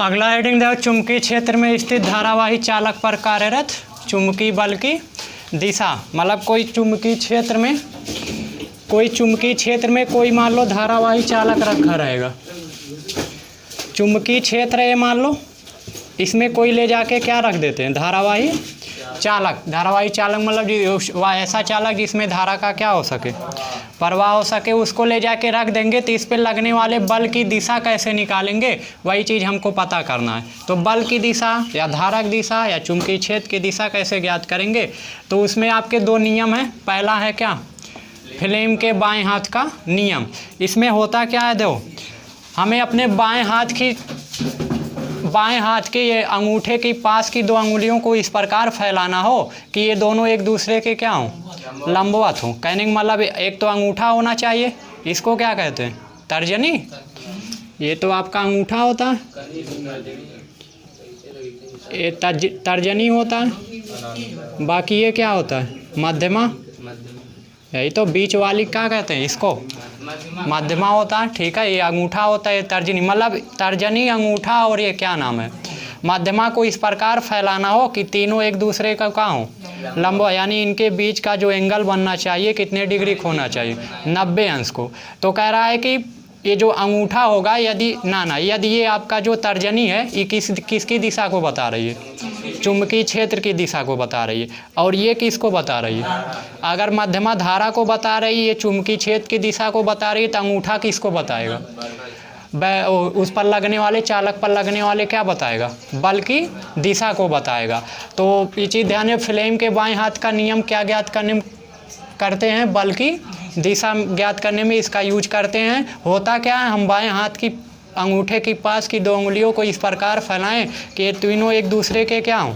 अगला हेडिंग देखो, चुंबकीय क्षेत्र में स्थित धारावाही चालक पर कार्यरत चुंबकीय बल की दिशा। मतलब कोई चुंबकीय क्षेत्र में कोई मान लो धारावाही चालक रखा रहेगा। चुंबकीय क्षेत्र है मान लो, इसमें कोई ले जाके क्या रख देते हैं, धारावाही चालक। धारावाही चालक मतलब ऐसा चालक जिसमें धारा का क्या हो सके, प्रवाह हो सके, उसको ले जाके रख देंगे। तो इस पर लगने वाले बल की दिशा कैसे निकालेंगे, वही चीज़ हमको पता करना है। तो बल की दिशा या धारक दिशा या चुंबकीय क्षेत्र की दिशा कैसे ज्ञात करेंगे, तो उसमें आपके दो नियम हैं। पहला है क्या, फ्लेम के बाएं हाथ का नियम। इसमें होता क्या है, देखो हमें अपने बाएं हाथ के ये अंगूठे के पास की दो अंगुलियों को इस प्रकार फैलाना हो कि ये दोनों एक दूसरे के क्या हों, लंबवत हों। कहने का मतलब एक तो अंगूठा होना चाहिए, इसको क्या कहते हैं, तर्जनी। ये तो आपका अंगूठा होता है, ये तर्जनी होता है। बाकी ये क्या होता है, मध्यमा। यही तो बीच वाली क्या कहते हैं, इसको मध्यमा होता है। ठीक है, ये अंगूठा होता है, ये तर्जनी। मतलब तर्जनी, अंगूठा और ये क्या नाम है, मध्यमा को इस प्रकार फैलाना हो कि तीनों एक दूसरे का क्या हो, लंबा। यानी इनके बीच का जो एंगल बनना चाहिए कितने डिग्री का होना चाहिए, 90 अंश को। तो कह रहा है कि ये जो अंगूठा होगा, यदि ये आपका जो तर्जनी है, ये किसकी दिशा को बता रही है, चुंबकीय क्षेत्र की दिशा को बता रही है। और ये किसको बता रही है, अगर मध्यमा धारा को बता रही है, ये चुंबकीय क्षेत्र की दिशा को बता रही है, तो अंगूठा किसको बताएगा, उस पर लगने वाले चालक पर लगने वाले क्या बताएगा, बल की दिशा को बताएगा। तो ये चीज़ ध्यान में, फ्लेम के बाएं हाथ का नियम क्या ज्ञात करते हैं, बल की दिशा ज्ञात करने में इसका यूज करते हैं। होता क्या है, हम बाएं हाथ की अंगूठे के पास की दो उंगलियों को इस प्रकार फैलाएं कि तीनों एक दूसरे के क्या हों,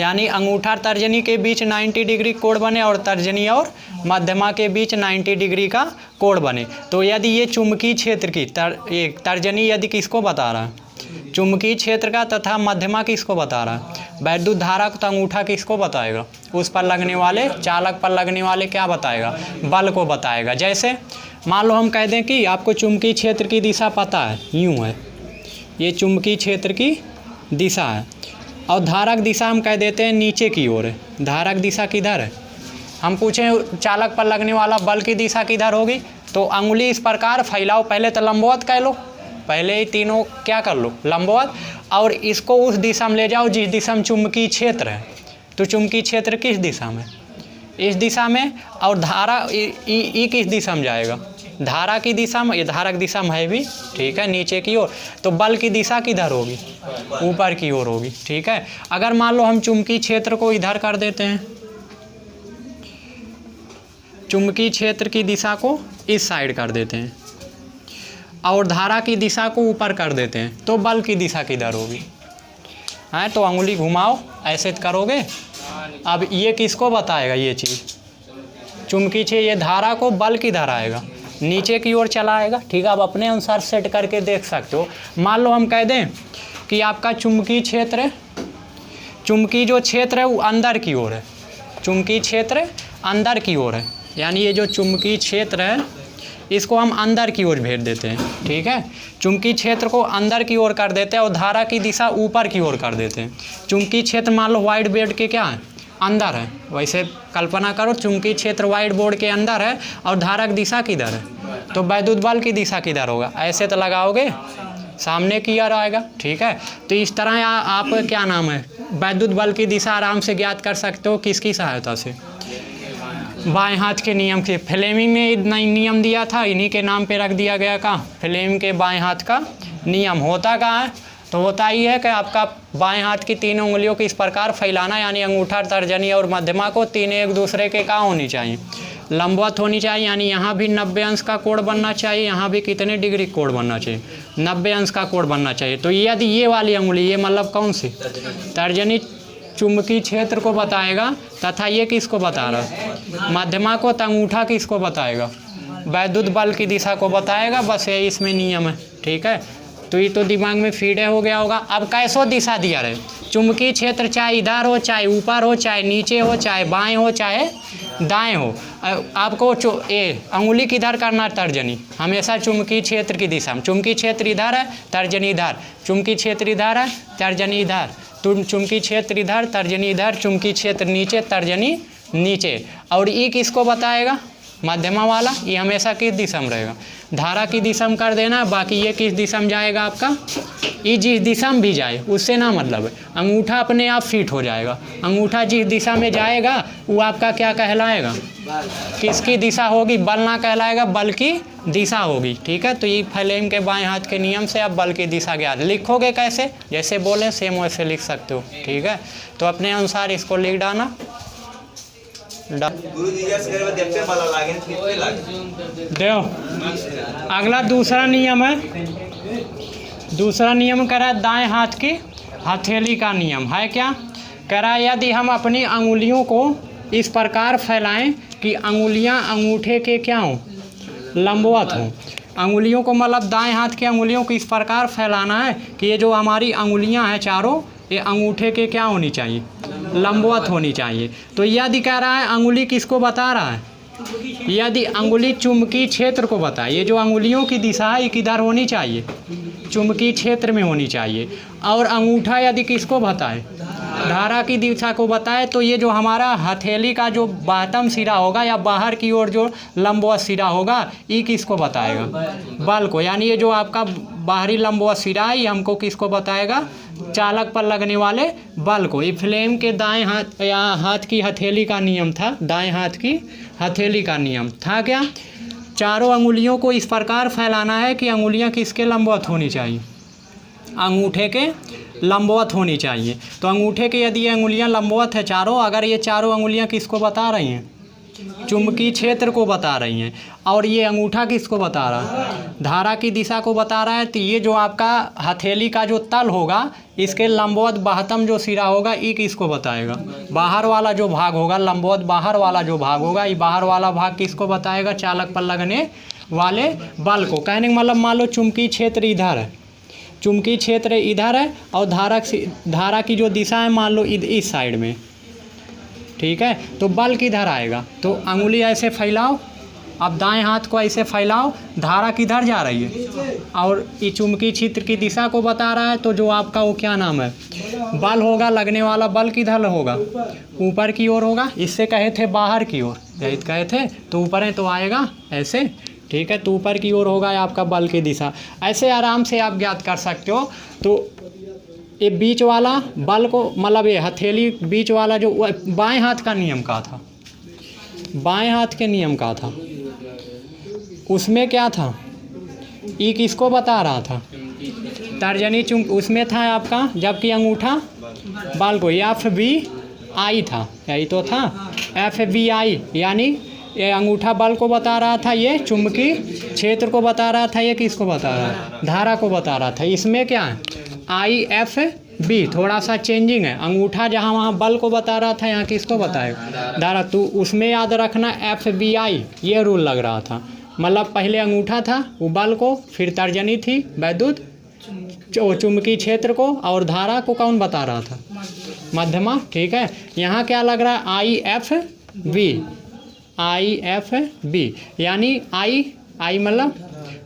यानी अंगूठा तर्जनी के बीच 90 डिग्री कोण बने और तर्जनी और मध्यमा के बीच 90 डिग्री का कोण बने। तो यदि ये चुंबकीय क्षेत्र की तर्जनी यदि किसको बता रहा है, चुंबकीय क्षेत्र का, तथा मध्यमा किसको बता रहा है, वैद्युत धारा, तो अंगूठा किसको बताएगा, उस पर लगने वाले चालक पर लगने वाले क्या बताएगा, बल को बताएगा। जैसे मान लो हम कह दें कि आपको चुंबकीय क्षेत्र की दिशा पता है, यूँ है, ये चुंबकीय क्षेत्र की दिशा है, और धारक दिशा हम कह देते हैं नीचे की ओर है। धारक दिशा किधर है, हम पूछें चालक पर लगने वाला बल की दिशा किधर होगी, तो अंगुली इस प्रकार फैलाओ, पहले तो लंबवत कह लो, पहले ही तीनों क्या कर लो, लंबवत, और इसको उस दिशा में ले जाओ जिस दिशा में चुंबकीय क्षेत्र है। तो चुंबकीय क्षेत्र किस दिशा में, इस दिशा में, और धारा ई किस दिशा में जाएगा, धारा की दिशा में, ये धारक दिशा में है भी, ठीक है, नीचे की ओर। तो बल की दिशा किधर होगी, ऊपर की ओर होगी। ठीक है, अगर मान लो हम चुंबकीय क्षेत्र को इधर कर देते हैं, चुंबकीय क्षेत्र की दिशा को इस साइड कर देते हैं और धारा की दिशा को ऊपर कर देते हैं, तो बल की दिशा किधर होगी, है तो अंगुली घुमाओ, ऐसे करोगे। अब ये किसको बताएगा, ये चीज़ चुंबकीय क्षेत्र, ये धारा को बल किधर आएगा, नीचे की ओर चला आएगा। ठीक है, आप अपने अनुसार सेट करके देख सकते हो। मान लो हम कह दें कि आपका चुंबकीय क्षेत्र है, चुंबकीय जो क्षेत्र है वो अंदर की ओर है, चुंबकीय क्षेत्र अंदर की ओर है, यानी ये जो चुंबकीय क्षेत्र है इसको हम अंदर की ओर भेज देते हैं। ठीक है, चुंबकीय क्षेत्र को अंदर की ओर कर देते हैं और धारा की दिशा ऊपर की ओर कर देते हैं। चुंबकीय क्षेत्र मान लो व्हाइट बोर्ड के क्या है, अंदर है, वैसे कल्पना करो चुंबकीय क्षेत्र व्हाइट बोर्ड के अंदर है और धारक दिशा किधर है, तो वैद्युत बल की दिशा किधर होगा, ऐसे तो लगाओगे सामने की ओर आएगा। ठीक है, तो इस तरह आप क्या नाम है, वैद्युत बल की दिशा आराम से ज्ञात कर सकते हो, किसकी सहायता से, बाएं हाथ के नियम से। फ्लेमिंग ने नियम दिया था, इन्हीं के नाम पे रख दिया गया का फ्लेमिंग के बाएं हाथ का नियम। होता कहाँ है, तो होता ही है कि आपका बाएं हाथ की तीनों उंगलियों को इस प्रकार फैलाना, यानी अंगूठा तर्जनी और मध्यमा को तीनों एक दूसरे के कहाँ होनी चाहिए, लंबवत होनी चाहिए। यानी यहाँ भी 90 अंश का कोण बनना चाहिए, यहाँ भी कितने डिग्री कोण बनना चाहिए, 90 अंश का कोण बनना चाहिए। तो यदि ये वाली उंगली, ये मतलब कौन सी, तर्जनी चुंबकीय क्षेत्र को बताएगा, तथा ये किसको बता रहा है, मध्यमा को, तो अंगूठा किसको बताएगा, वैद्युत बल की दिशा को बताएगा। बस यही इसमें नियम है। ठीक है, तो ये तो दिमाग में फीड हो गया होगा। अब कैसो दिशा दिया रहे, चुंबकीय क्षेत्र चाहे इधर हो, चाहे ऊपर हो, चाहे नीचे हो, चाहे बाएं हो, चाहे दाएं हो। आपको अंगुली किधर करना है? तर्जनी, हमेशा चुंबकीय क्षेत्र की दिशा में। चुंबकीय क्षेत्र इधर है, तर्जनी इधर, चुंबकीय क्षेत्र इधर है, तर्जनी इधर, चुंबकीय क्षेत्र इधर, तर्जनी इधर, चुंबकीय क्षेत्र नीचे, तर्जनी नीचे। और ई किसको बताएगा? मध्यमा वाला। ये हमेशा किस दिशा में रहेगा? धारा की दिशा में कर देना। बाकी ये किस दिशा में जाएगा आपका? ये जिस दिशा में भी जाए उससे ना मतलब है, अंगूठा अपने आप फिट हो जाएगा। अंगूठा जिस दिशा में जाएगा वो आपका क्या कहलाएगा? किसकी दिशा होगी? बल ना कहलाएगा, बल की दिशा होगी। ठीक है, तो ये फ्लेम के बाएं हाथ के नियम से आप बल की दिशा ज्ञात। लिखोगे कैसे? जैसे बोले सेम वैसे लिख सकते हो। ठीक है, तो अपने अनुसार इसको लिख डालना। देखो अगला दूसरा नियम है। दूसरा नियम कह रहा है दाएं हाथ की हथेली का नियम है। क्या कह रहा है? यदि हम अपनी अंगुलियों को इस प्रकार फैलाएं कि अंगुलियां अंगूठे के क्या हों? लंबवत हों। अंगुलियों को मतलब दाएं हाथ की अंगुलियों को इस प्रकार फैलाना है कि ये जो हमारी अंगुलियां हैं चारों, ये अंगूठे के क्या होनी चाहिए? लंबवत होनी चाहिए। तो यदि कह रहा है अंगुली किसको बता रहा है? यदि अंगुली चुंबकीय क्षेत्र को बताए, ये जो अंगुलियों की दिशा है ये किधर होनी चाहिए? चुंबकीय क्षेत्र में होनी चाहिए। और अंगूठा यदि किसको बताए? धारा की दिशा को बताए, तो ये जो हमारा हथेली का जो बाहतम सिरा होगा या बाहर की ओर जो लंबवत सिरा होगा, ये किसको बताएगा? बल को। यानी ये जो आपका बाहरी लंबवत सिरा है ये हमको किसको बताएगा? चालक पर लगने वाले बल को। ये फ्लेम के दाएं हाथ या हाथ की हथेली का नियम था। दाएं हाथ की हथेली का नियम था क्या? चारों अंगुलियों को इस प्रकार फैलाना है कि अंगुलियां किसके लंबवत होनी चाहिए? अंगूठे के लंबवत होनी चाहिए। तो अंगूठे के यदि ये अंगुलियां लंबवत है चारों, अगर ये चारों अंगुलियां किसको बता रही हैं? चुंबकीय क्षेत्र को बता रही हैं। और ये अंगूठा किसको बता रहा है? धारा की दिशा को बता रहा है। तो ये जो आपका हथेली का जो तल होगा इसके लंबवत बाहतम जो सिरा होगा ये किसको बताएगा? बाहर वाला जो भाग होगा, लंबवत बाहर वाला जो भाग होगा, ये बाहर वाला भाग किसको बताएगा? चालक पर लगने वाले बल को। कहने का मतलब मान लो चुंबकीय क्षेत्र इधर है, चुंबकीय क्षेत्र इधर है और धारा की जो दिशा है मान लो इस साइड में। ठीक है, तो बल किधर आएगा? तो अंगुली ऐसे फैलाओ, अब दाएं हाथ को ऐसे फैलाओ, धारा किधर जा रही है? और ये चुंबकीय क्षेत्र की दिशा को बता रहा है। तो जो आपका वो क्या नाम है? बल होगा, लगने वाला बल किधर होगा? ऊपर की ओर होगा। इससे कहे थे बाहर की ओर, यही कहे थे। तो ऊपर है तो आएगा ऐसे। ठीक है, तो ऊपर की ओर होगा आपका बल की दिशा। ऐसे आराम से आप ज्ञात कर सकते हो। तो ये बीच वाला बल को मतलब ये हथेली बीच वाला जो बाएं हाथ का नियम का था, बाएं हाथ के नियम का था, उसमें क्या था? ई किसको बता रहा था? तर्जनी चुंब उसमें था आपका, जबकि अंगूठा बल को FBI था। यही तो था FBI, यानी ये अंगूठा बल को बता रहा था, ये चुंबकीय क्षेत्र को बता रहा था, ये किसको बता रहा है? धारा को बता रहा था। इसमें क्या है? IFB थोड़ा सा चेंजिंग है। अंगूठा जहाँ वहाँ बल को बता रहा था, यहाँ किसको बताएगा? धारा। तो उसमें याद रखना FBI ये रूल लग रहा था। मतलब पहले अंगूठा था वो बल को, फिर तर्जनी थी वैद्युत चुंबकीय क्षेत्र को, और धारा को कौन बता रहा था? मध्यमा। ठीक है, यहाँ क्या लग रहा है? IFB यानी I मतलब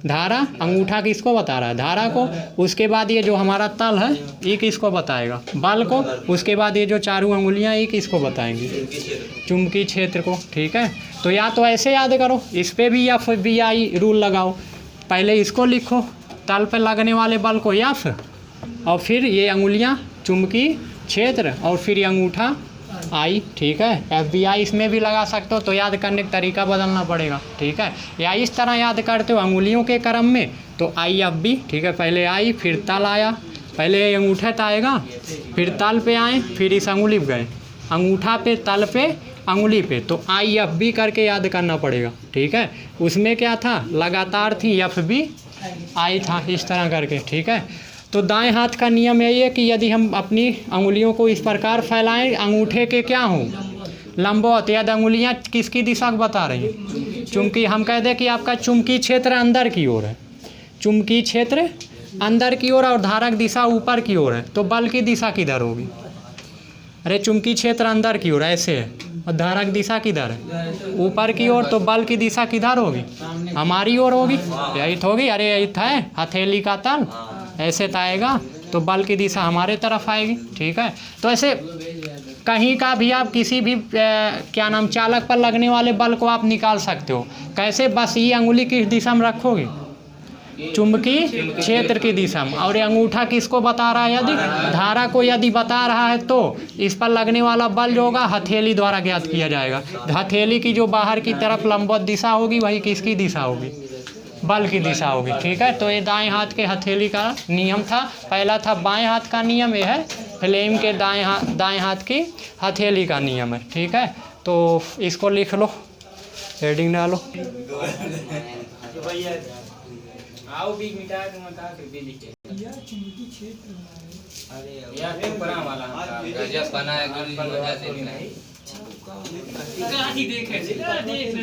धारा, अंगूठा किसको बता रहा है? धारा को। उसके बाद ये जो हमारा तल है ये किसको बताएगा? बल को। उसके बाद ये जो चारों अंगुलियां ये किसको बताएंगी? चुंबकीय क्षेत्र को। ठीक है, तो या तो ऐसे याद करो, इस पे भी FBI रूल लगाओ। पहले इसको लिखो, तल पे लगने वाले बल को F, और फिर ये अंगुलियां चुंबकीय क्षेत्र, और फिर ये अंगूठा I। ठीक है, FBI इसमें भी लगा सकते हो। तो याद करने का तरीका बदलना पड़ेगा। ठीक है, या इस तरह याद करते हो अंगुलियों के क्रम में, तो IFB। ठीक है, पहले I फिर तल आया, पहले अंगूठे पे आएगा, फिर तल पे आए, फिर इस अंगुली पे गए, अंगूठा पे, तल पे, अंगुली पे। तो IFB करके याद करना पड़ेगा। ठीक है, उसमें क्या था? लगातार थी FBI था, इस तरह करके। ठीक है, तो दाएं हाथ का नियम यही है कि यदि हम अपनी अंगुलियों को इस प्रकार फैलाएं, अंगूठे के क्या हों? लंबवत। यदि अंगुलियां किसकी दिशा को बता रही हैं? चुंबकीय। हम कह दें कि आपका चुंबकीय क्षेत्र अंदर की ओर है, चुंबकीय क्षेत्र अंदर की ओर और धारक दिशा ऊपर की ओर है, तो बल की दिशा किधर होगी? अरे चुंबकीय क्षेत्र अंदर की ओर ऐसे है, और धारा की दिशा किधर है, ऊपर की ओर। तो बल की दिशा किधर होगी, हमारी ओर होगी। यही तो होगी, अरे यही था हथेली का तल, ऐसे आएगा तो बल की दिशा हमारे तरफ आएगी। ठीक है, तो ऐसे कहीं का भी आप किसी भी क्या नाम चालक पर लगने वाले बल को आप निकाल सकते हो। कैसे, बस ये अंगुली किस दिशा में रखोगे, चुंबकीय क्षेत्र की दिशा में। और ये अंगूठा किसको बता रहा है, यदि धारा को यदि बता रहा है तो इस पर लगने वाला बल जो होगा हथेली द्वारा ज्ञात किया जाएगा। हथेली की जो बाहर की तरफ लंबवत दिशा होगी वही किसकी दिशा होगी, बल की दिशा होगी। ठीक है, तो ये दाएं हाथ के हथेली का नियम था। पहला था बाएं हाथ का नियम, ये है फ्लेम के दाएं हाथ की हथेली का नियम है। ठीक है, तो इसको लिख लो, हेडिंग डालो। आओ भी मिटा के मता के दे लिखे या चुंबकीय क्षेत्र अरे यार एक बड़ा वाला गजब बनाया गन वजह से नहीं गाड़ी देखे देख ले